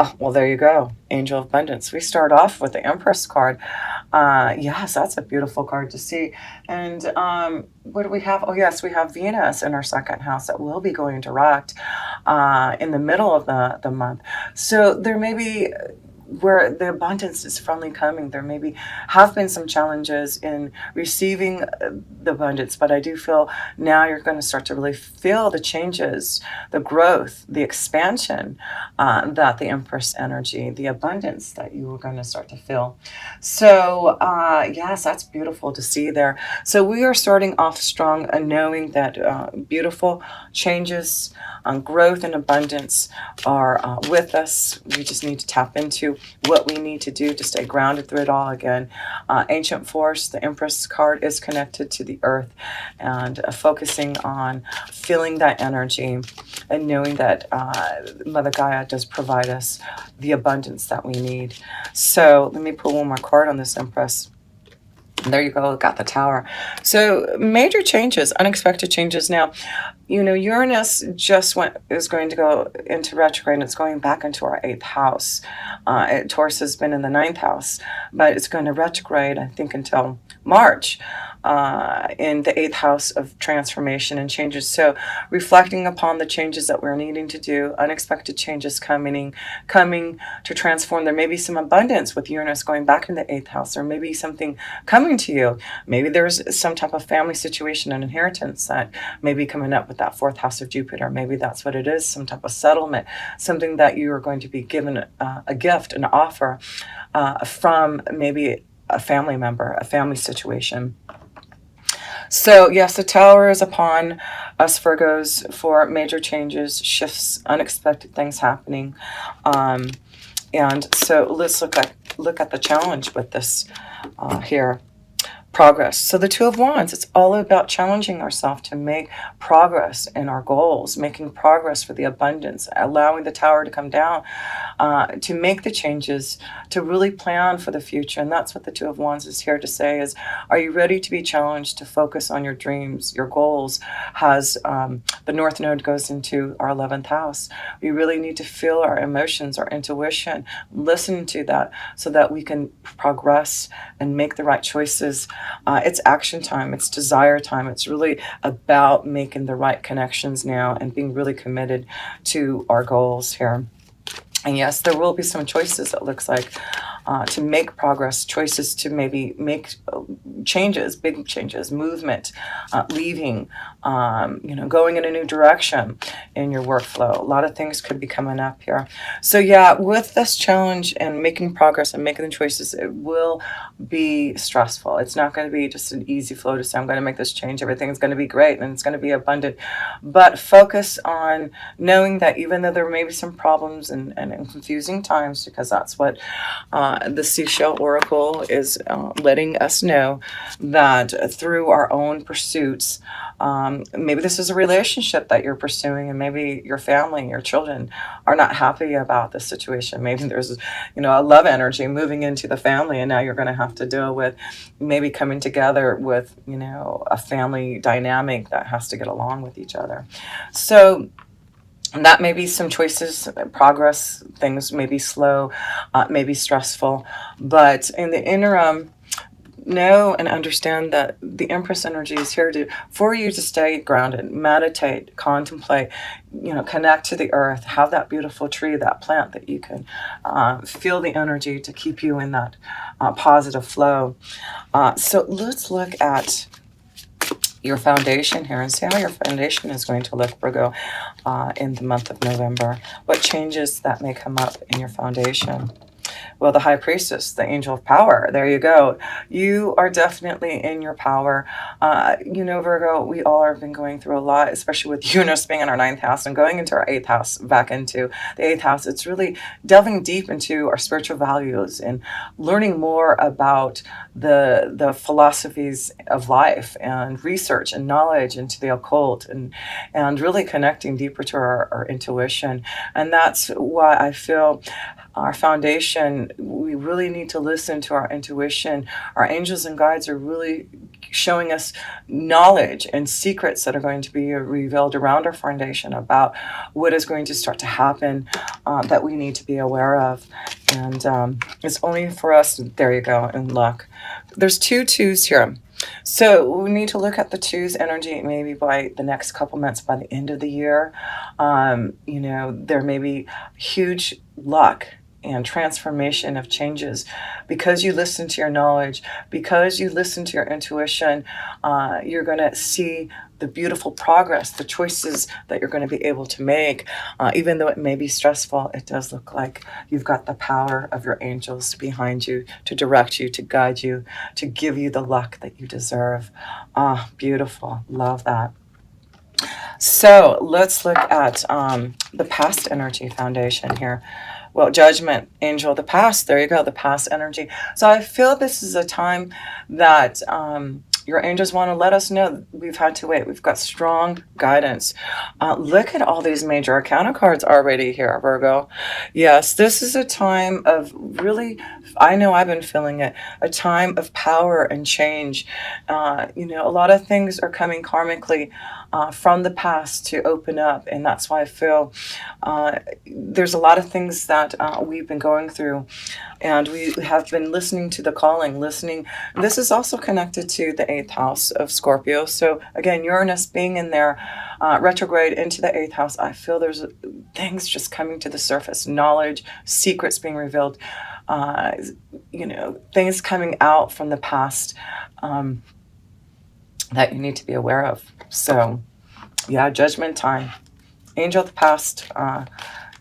Oh, well, there you go. Angel of Abundance. We start off with the Empress card. Yes, that's a beautiful card to see. And what do we have? Oh, yes, we have Venus in our second house that will be going direct in the middle of the month. So there may be where the abundance is finally coming. There maybe have been some challenges in receiving the abundance, but I do feel now you're going to start to really feel the changes, the growth, the expansion that the Empress energy, the abundance that you are going to start to feel. So, yes, that's beautiful to see there. So, we are starting off strong and knowing that beautiful changes, growth, and abundance are with us. We just need to tap into what we need to do to stay grounded through it all again. Ancient Force, the Empress card, is connected to the earth and focusing on feeling that energy and knowing that Mother Gaia does provide us the abundance that we need. So let me pull one more card on this Empress. There you go, got the Tower. So major changes, unexpected changes. Now, Uranus is going to go into retrograde, and it's going back into our 8th house. Taurus has been in the 9th house, but it's going to retrograde, I think, until March in the 8th house of transformation and changes. So reflecting upon the changes that we're needing to do, unexpected changes coming to transform. There may be some abundance with Uranus going back in the 8th house. There may be something coming to you. Maybe there's some type of family situation and inheritance that may be coming up with that 4th house of Jupiter. Maybe that's what it is, some type of settlement, something that you are going to be given a gift, an offer from maybe a family member, a family situation. So yes, the Tower is upon us Virgos for major changes, shifts, unexpected things happening. And so let's look at the challenge with this here. Progress. So the Two of Wands, it's all about challenging ourselves to make progress in our goals, making progress for the abundance, allowing the Tower to come down, to make the changes, to really plan for the future. And that's what the Two of Wands is here to say is, are you ready to be challenged to focus on your dreams, your goals? Has the North Node goes into our 11th house. We really need to feel our emotions, our intuition, listen to that so that we can progress and make the right choices. It's action time, it's desire time. It's really about making the right connections now and being really committed to our goals here. And yes, there will be some choices, it looks like, to make progress, choices to maybe make changes, big changes, movement, leaving, going in a new direction in your workflow. A lot of things could be coming up here. So yeah, with this challenge and making progress and making the choices, it will be stressful. It's not going to be just an easy flow to say, I'm going to make this change. Everything's going to be great and it's going to be abundant. But focus on knowing that even though there may be some problems and confusing times, because that's what the Seashell Oracle is letting us know, that through our own pursuits, maybe this is a relationship that you're pursuing and maybe your family, your children are not happy about the situation. Maybe there's, a love energy moving into the family and now you're going to have to deal with maybe coming together with, a family dynamic that has to get along with each other. So that may be some choices, progress, things may be slow, may be stressful, but in the interim, know and understand that the Empress energy is here for you to stay grounded, meditate, contemplate, connect to the earth, have that beautiful tree, that plant that you can feel the energy to keep you in that positive flow. So let's look at your foundation here and see how your foundation is going to look, Virgo, in the month of November. What changes that may come up in your foundation? Well, the High Priestess, the Angel of Power, there you go. You are definitely in your power. Virgo, we all have been going through a lot, especially with Uranus being in our 9th house and going into our 8th house, back into the 8th house. It's really delving deep into our spiritual values and learning more about the philosophies of life and research and knowledge into the occult and really connecting deeper to our intuition. And that's why I feel our foundation, we really need to listen to our intuition. Our angels and guides are really showing us knowledge and secrets that are going to be revealed around our foundation about what is going to start to happen, that we need to be aware of. And it's only for us, there you go, in luck. There's two twos here. So we need to look at the twos energy maybe by the next couple months, by the end of the year. There may be huge luck and transformation of changes because you listen to your knowledge, because you listen to your intuition. You're going to see the beautiful progress, the choices that you're going to be able to make. Even though it may be stressful, it does look like you've got the power of your angels behind you to direct you, to guide you, to give you the luck that you deserve. Beautiful. Love that. So let's look at the past energy foundation here. Well, judgment, angel, the past. There you go, the past energy. So I feel this is a time that your angels want to let us know we've had to wait. We've got strong guidance. Look at all these major arcana cards already here, Virgo. Yes, this is a time of really, I know I've been feeling it, a time of power and change. A lot of things are coming karmically from the past to open up. And that's why I feel there's a lot of things that we've been going through. And we have been listening to the calling, listening. This is also connected to the 8th house of Scorpio. So again, Uranus being in there, retrograde into the 8th house, I feel there's things just coming to the surface, knowledge, secrets being revealed, things coming out from the past that you need to be aware of. So yeah, judgment time. Angel of the past.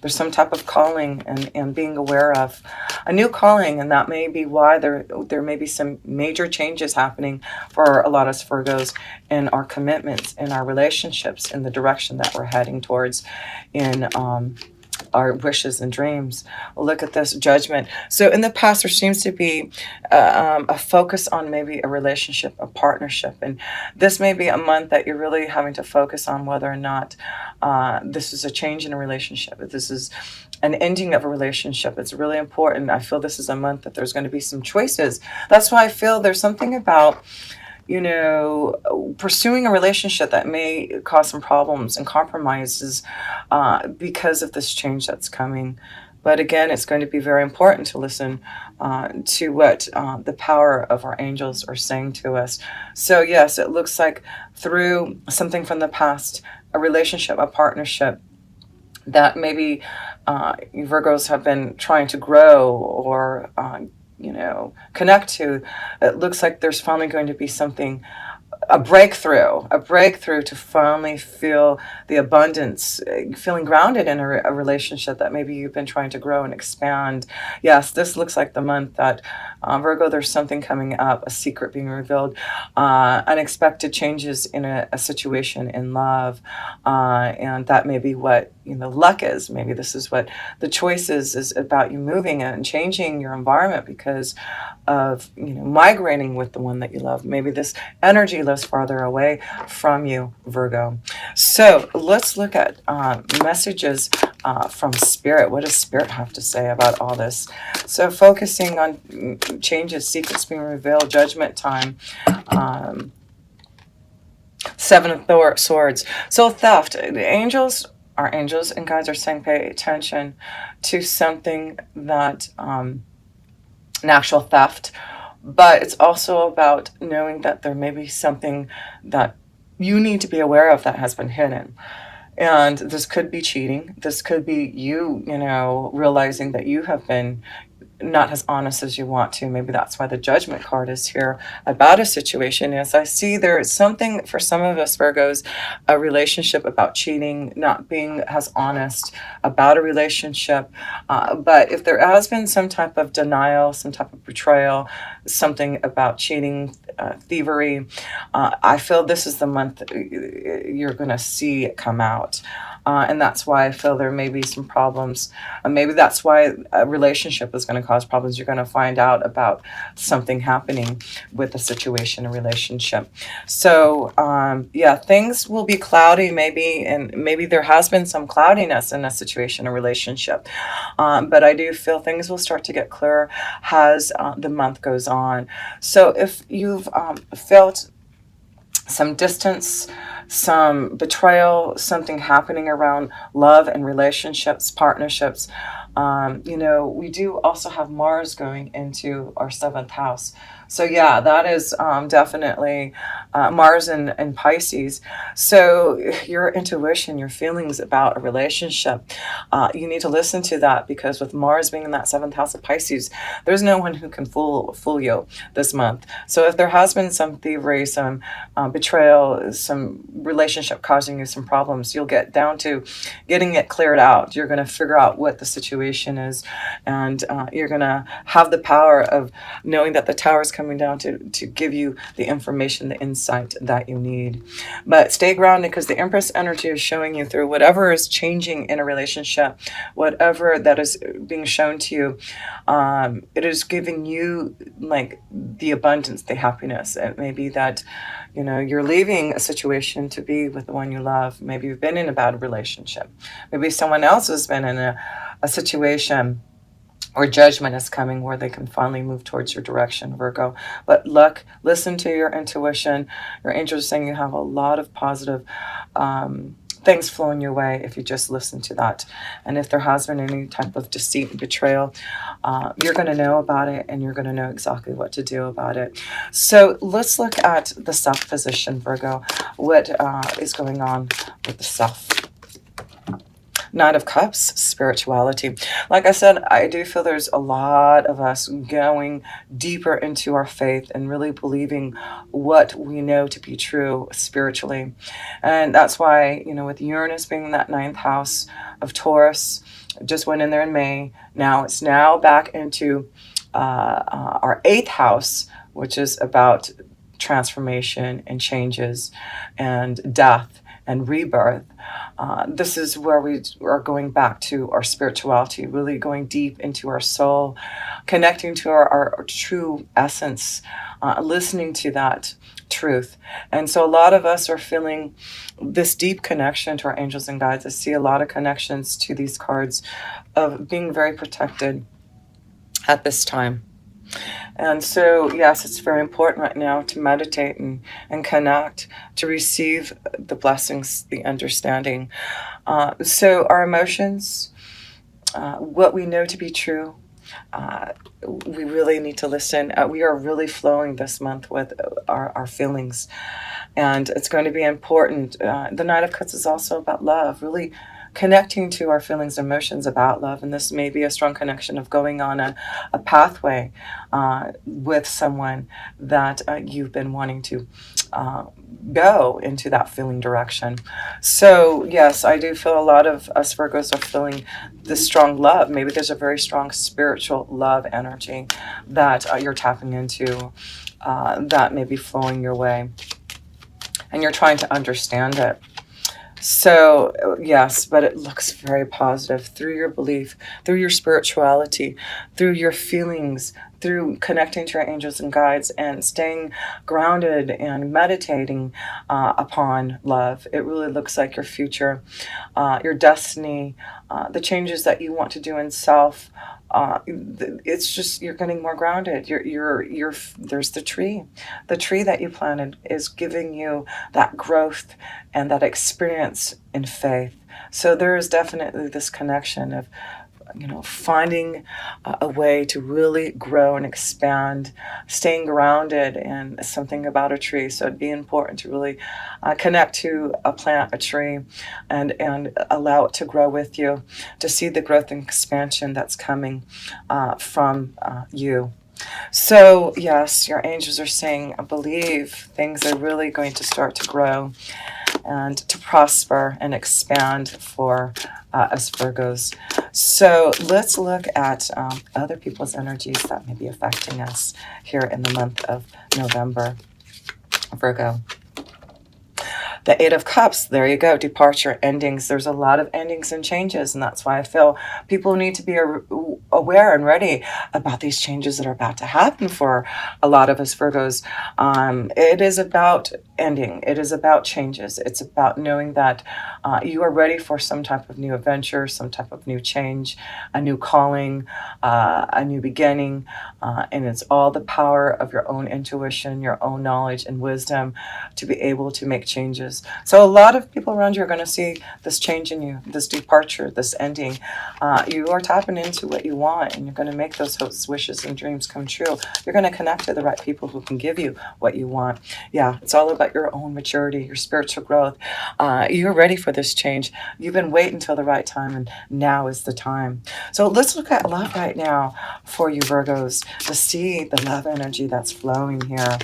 There's some type of calling and being aware of a new calling, and that may be why there may be some major changes happening for a lot of Virgos in our commitments, in our relationships, in the direction that we're heading towards, in our wishes and dreams. Look at this judgment. So in the past, there seems to be a focus on maybe a relationship, a partnership. And this may be a month that you're really having to focus on whether or not this is a change in a relationship. If this is an ending of a relationship, it's really important. I feel this is a month that there's going to be some choices. That's why I feel there's something about pursuing a relationship that may cause some problems and compromises because of this change that's coming. But again, it's going to be very important to listen to what the power of our angels are saying to us. So yes, it looks like through something from the past, a relationship, a partnership, that maybe Virgos have been trying to grow or connect to. It looks like there's finally going to be something, a breakthrough to finally feel the abundance, feeling grounded in a relationship that maybe you've been trying to grow and expand. Yes, this looks like the month that Virgo, there's something coming up, a secret being revealed, unexpected changes in a situation in love, and that may be what luck is. Maybe this is what the choice is about, you moving and changing your environment because of migrating with the one that you love. Maybe this energy lives farther away from you, Virgo. So let's look at messages from Spirit. What does Spirit have to say about all this? So focusing on changes, secrets being revealed, judgment time, Seven of Swords. So theft. Our angels and guides are saying pay attention to something that an actual theft, but it's also about knowing that there may be something that you need to be aware of that has been hidden. And this could be cheating. This could be you, realizing that you have been not as honest as you want to. Maybe that's why the judgment card is here about a situation. As I see, there is something for some of us Virgos, a relationship about cheating, not being as honest about a relationship. But if there has been some type of denial, some type of betrayal, something about cheating, thievery, I feel this is the month you're going to see it come out. And that's why I feel there may be some problems. Maybe that's why a relationship is going to to cause problems. You're going to find out about something happening with a situation, a relationship. So, yeah, things will be cloudy maybe, and maybe there has been some cloudiness in a situation, a relationship. But I do feel things will start to get clearer as the month goes on. So if you've felt some distance, some betrayal, something happening around love and relationships, partnerships. We do also have Mars going into our seventh house. So, yeah, that is definitely Mars and Pisces. So, your intuition, your feelings about a relationship, you need to listen to that, because with Mars being in that seventh house of Pisces, there's no one who can fool you this month. So, if there has been some thievery, some betrayal, some relationship causing you some problems, you'll get down to getting it cleared out. You're going to figure out what the situation is, and you're going to have the power of knowing that the tower is coming down to give you the information, the insight that you need. But stay grounded, because the Empress energy is showing you through whatever is changing in a relationship, whatever that is being shown to you. It is giving you like the abundance, the happiness. It may be that you're leaving a situation to be with the one you love. Maybe you've been in a bad relationship. Maybe someone else has been in a situation or judgment is coming where they can finally move towards your direction, Virgo. But listen to your intuition. Your angels are saying you have a lot of positive things flowing your way if you just listen to that. And if there has been any type of deceit and betrayal, you're going to know about it, and you're going to know exactly what to do about it. So let's look at the self position, Virgo. What is going on with the self? Knight of Cups, spirituality. Like I said, I do feel there's a lot of us going deeper into our faith and really believing what we know to be true spiritually. And that's why, with Uranus being in that ninth house of Taurus, just went in there in May. Now it's back into our eighth house, which is about transformation and changes and death and rebirth. This is where we are going back to our spirituality, really going deep into our soul, connecting to our true essence, listening to that truth. And so a lot of us are feeling this deep connection to our angels and guides. I see a lot of connections to these cards of being very protected at this time. And so, yes, it's very important right now to meditate and connect, to receive the blessings, the understanding. So our emotions, what we know to be true, we really need to listen. We are really flowing this month with our feelings. And it's going to be important. The Knight of Cups is also about love, really connecting to our feelings and emotions about love. And this may be a strong connection of going on a pathway with someone that you've been wanting to go into that feeling direction. So yes, I do feel a lot of us Virgos are feeling this strong love. Maybe there's a very strong spiritual love energy that you're tapping into, that may be flowing your way, and you're trying to understand it. So, yes, but it looks very positive through your belief, through your spirituality, through your feelings, through connecting to your angels and guides and staying grounded and meditating upon love. It really looks like your future, your destiny, the changes that you want to do in self. It's just you're getting more grounded. There's the tree that you planted is giving you that growth and that experience in faith. So there is definitely this connection of finding a way to really grow and expand, staying grounded, and something about a tree. So it'd be important to really connect to a plant, a tree, and allow it to grow with you, to see the growth and expansion that's coming from you. So yes, your angels are saying, I believe things are really going to start to grow and to prosper and expand for us Virgos. So let's look at other people's energies that may be affecting us here in the month of November, Virgo. The Eight of Cups, there you go, departure, endings. There's a lot of endings and changes, and that's why I feel people need to be aware and ready about these changes that are about to happen for a lot of us Virgos. It is about ending. It is about changes. It's about knowing that you are ready for some type of new adventure, some type of new change, a new calling, a new beginning, and it's all the power of your own intuition, your own knowledge and wisdom to be able to make changes. So a lot of people around you are going to see this change in you, this departure, this ending. You are tapping into what you want, and you're going to make those hopes, wishes, and dreams come true. You're going to connect to the right people who can give you what you want. Yeah, it's all about your own maturity, your spiritual growth. You're ready for this change. You've been waiting until the right time, and now is the time. So let's look at love right now for you Virgos to see the love energy that's flowing here.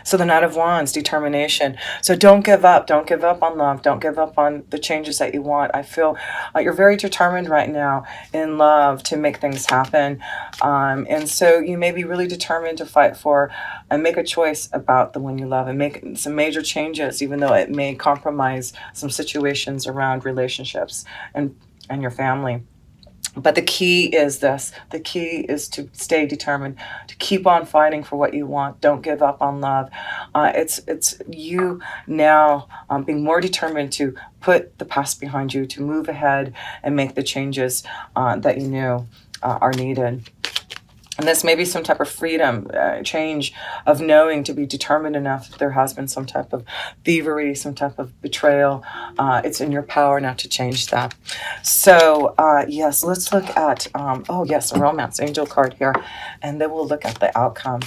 So the Knight of Wands, determination. So don't give up. Don't give up on love. Don't give up on the changes that you want. I feel you're very determined right now in love to make things happen. And so you may be really determined to fight for and make a choice about the one you love and make some major changes, even though it may compromise some situations around relationships and your family. But the key is this. The key is to stay determined, to keep on fighting for what you want. Don't give up on love. It's you now being more determined to put the past behind you, to move ahead and make the changes that you know are needed. And this may be some type of freedom, change of knowing to be determined enough. There has been some type of thievery, some type of betrayal. It's in your power now to change that. So, yes, let's look at, oh, yes, a romance angel card here. And then we'll look at the outcome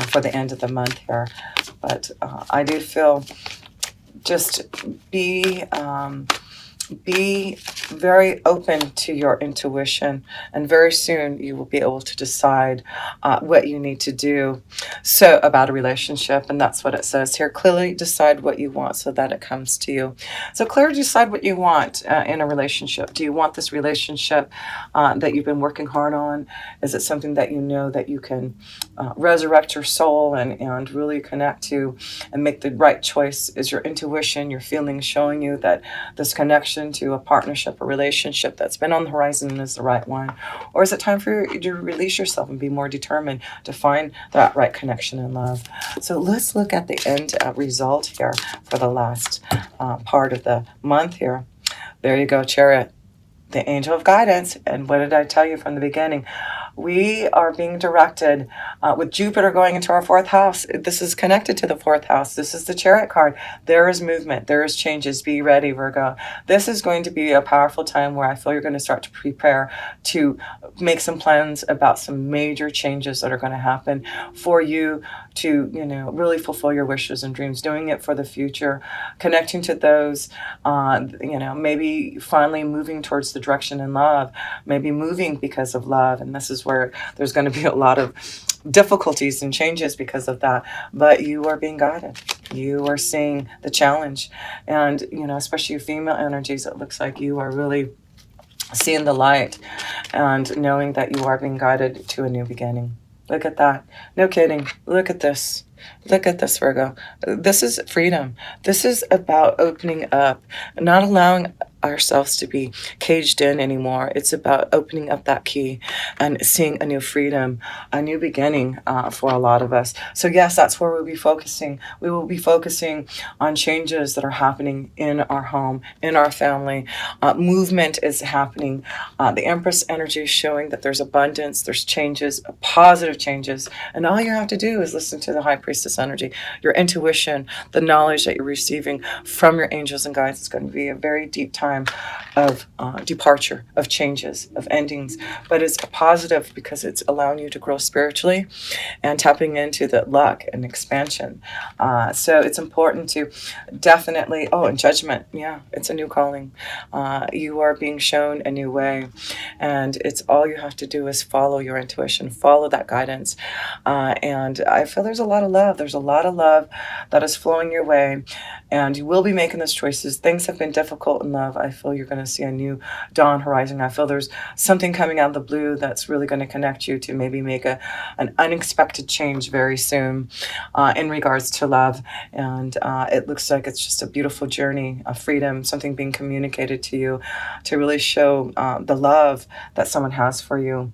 for the end of the month here. But I do feel just be very open to your intuition, and very soon you will be able to decide what you need to do so about a relationship. And that's what it says here. Clearly decide what you want so that it comes to you. So clearly decide what you want in a relationship. Do you want this relationship that you've been working hard on? Is it something that you know that you can resurrect your soul and really connect to and make the right choice? Is your intuition, your feelings showing you that this connection to a partnership, a relationship that's been on the horizon is the right one? Or is it time for you to release yourself and be more determined to find that right connection in love? So let's look at the end result here for the last part of the month here. There you go, Chariot, the angel of guidance. And what did I tell you from the beginning? We are being directed with Jupiter going into our fourth house. This is connected to the fourth house. This is the Chariot card. There is movement. There is changes. Be ready, Virgo. This is going to be a powerful time where I feel you're going to start to prepare to make some plans about some major changes that are going to happen for you to, really fulfill your wishes and dreams, doing it for the future, connecting to those, maybe finally moving towards the direction in love, maybe moving because of love. And this is where there's going to be a lot of difficulties and changes because of that. But you are being guided. You are seeing the challenge. And, especially female energies, it looks like you are really seeing the light and knowing that you are being guided to a new beginning. Look at that. No kidding. Look at this. Look at this, Virgo. This is freedom. This is about opening up, not allowing ourselves to be caged in anymore. It's about opening up that key and seeing a new freedom, a new beginning for a lot of us. So yes, that's where we'll be focusing. We will be focusing on changes that are happening in our home, in our family. Movement is happening. The Empress energy is showing that there's abundance, there's changes, positive changes. And all you have to do is listen to the High Priestess energy, your intuition, the knowledge that you're receiving from your angels and guides. It's going to be a very deep time of departure, of changes, of endings, but it's positive because it's allowing you to grow spiritually and tapping into the luck and expansion. So it's important to definitely, and judgment, yeah, it's a new calling. You are being shown a new way, and it's all you have to do is follow your intuition, follow that guidance. And I feel there's a lot of love. There's a lot of love that is flowing your way, and you will be making those choices. Things have been difficult in love. I feel you're going to see a new dawn horizon. I feel there's something coming out of the blue that's really going to connect you to maybe make an unexpected change very soon in regards to love. And it looks like it's just a beautiful journey of freedom, something being communicated to you to really show the love that someone has for you.